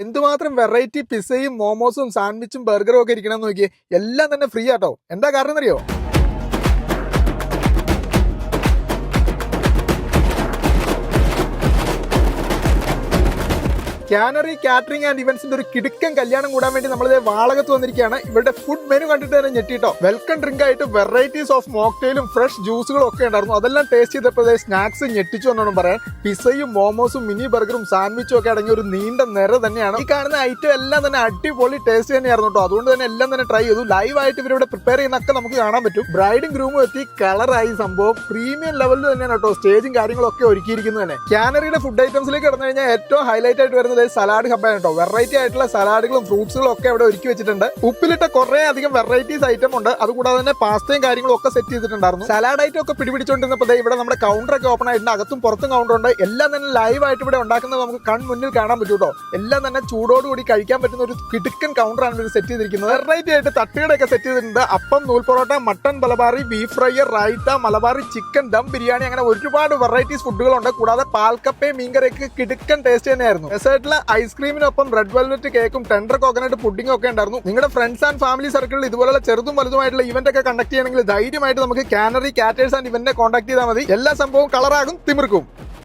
എന്തുമാത്രം വെറൈറ്റി പിസയും മോമോസും സാൻഡ്വിച്ചും ബർഗറും ഒക്കെ ഇരിക്കണം നോക്കിയേ. എല്ലാം തന്നെ ഫ്രീ ആട്ടോ. എന്താ കാരണം എന്നറിയോ? ക്യാനറി കാറ്ററിംഗ് ആൻഡ് ഇവന്റ്സിന്റെ ഒരു കിടുക്കൻ കല്യാണം കൂടാൻ വേണ്ടി നമ്മൾ വാളകത്ത് വന്നിരിക്കുകയാണ്. ഇവരുടെ ഫുഡ് മെനു കണ്ടിട്ട് തന്നെ ഞെട്ടിട്ടോ. വെൽക്കം ഡ്രിങ്ക് ആയിട്ട് വെറൈറ്റീസ് ഓഫ് മോക്ടെയിലും ഫ്രഷ് ജ്യൂസുകളും ഒക്കെ ഉണ്ടായിരുന്നു. അതെല്ലാം ടേസ്റ്റ് ചെയ്തപ്പോൾ സ്നാക്സ് ഞെട്ടിച്ചു എന്നാണ് പറയാൻ. പിസയും മോമോസും മിനി ബർഗറും സാൻഡ്വിച്ചും ഒക്കെ അടങ്ങിയ ഒരു നീണ്ട നിര തന്നെയാണ്. ഈ കാണുന്ന ഐറ്റം എല്ലാം തന്നെ അടിപൊളി ടേസ്റ്റ് തന്നെയായിരുന്നു കേട്ടോ. അതുകൊണ്ട് തന്നെ എല്ലാം തന്നെ ട്രൈ ചെയ്തു. ലൈവ് ആയിട്ട് ഇവരിവിടെ പ്രിപ്പയർ ചെയ്യുന്നൊക്കെ നമുക്ക് കാണാൻ പറ്റും. ബ്രൈഡും ഗ്രൂമും എത്തി കളറായി സംഭവം. പ്രീമിയം ലെവലിൽ തന്നെയാണ് കേട്ടോ സ്റ്റേജും കാര്യങ്ങളൊക്കെ ഒരുക്കിയിരിക്കുന്നത് തന്നെ. ക്യാനറിയുടെ ഫുഡ് ഐറ്റംസിലേക്ക് കടന്നു കഴിഞ്ഞാൽ ഏറ്റവും ഹൈലൈറ്റ് ആയിട്ട് വരുന്നത് സലാഡ് ഹബ്ബാണ് കേട്ടോ. വെറൈറ്റി ആയിട്ടുള്ള സലാഡുകളും ഫ്രൂട്ട്സുകളും ഒക്കെ ഇവിടെ ഒരുക്കി വെച്ചിട്ടുണ്ട്. ഉപ്പിലിട്ട കുറെ അധികം വെറൈറ്റീസ് ഐറ്റം ഉണ്ട്. അതുകൂടാതെ തന്നെ പാസ്റ്റയും കാര്യങ്ങളും ഒക്കെ സെറ്റ് ചെയ്തിട്ടുണ്ടായിരുന്നു. സലാഡ് ഐറ്റം ഒക്കെ പിടിപിടിച്ചോണ്ടിരുന്നപ്പോൾ ഇവിടെ നമ്മുടെ കൗണ്ടർ ഒക്കെ ഓപ്പൺ ആയിട്ടുണ്ട്. അകത്തും പുറത്തും കൗണ്ടർ ഉണ്ട്. എല്ലാം തന്നെ ലൈവ് ആയിട്ട് ഇവിടെ ഉണ്ടാക്കുന്നത് നമുക്ക് കൺമുന്നിൽ കാണാൻ പറ്റും കേട്ടോ. എല്ലാം തന്നെ ചൂടോടുകൂടി കഴിക്കാൻ പറ്റുന്ന ഒരു കിടുക്കൻ കൗണ്ടറാണ് ഇത് സെറ്റ് ചെയ്തിരിക്കുന്നത്. വെറൈറ്റി ആയിട്ട് തട്ടുകടയൊക്കെ സെറ്റ് ചെയ്തിട്ടുണ്ട്. അപ്പം, നൂൽ parotta, mutton Malabari, beef fry, raita, Malabari chicken, dum biryani, അങ്ങനെ ഒരുപാട് വെറൈറ്റീസ് ഫുഡുകളുണ്ട്. കൂടാതെ പാൽക്കപ്പയും മീൻകറിയൊക്കെ കിടുക്കൻ ടേസ്റ്റ് തന്നെയായിരുന്നു. ഡെസേർട്ടിലെ ഐസ്ക്രീമിനൊപ്പം റെഡ് വെൽവെറ്റ് കേക്കും ടെൻഡർ കോക്കനട്ട് പുഡിംഗും ഒക്കെ ഉണ്ടായിരുന്നു. നിങ്ങളുടെ ഫ്രണ്ട്സ് ആൻഡ് ഫാമിലി സർക്കിളിൽ ഇതുപോലുള്ള ചെറുതും വലുതുമായിട്ടുള്ള ഇവന്റ് ഒക്കെ കണ്ടക്ട് ചെയ്യണമെങ്കിൽ ധൈര്യമായിട്ട് നമുക്ക് കാനറി കാറ്റേഴ്സ് ആൻഡ് ഇവന്റിനെ കോൺടാക്ട് ചെയ്താൽ മതി. എല്ലാ സംഭവവും കളറാകും, തിമിർക്കും.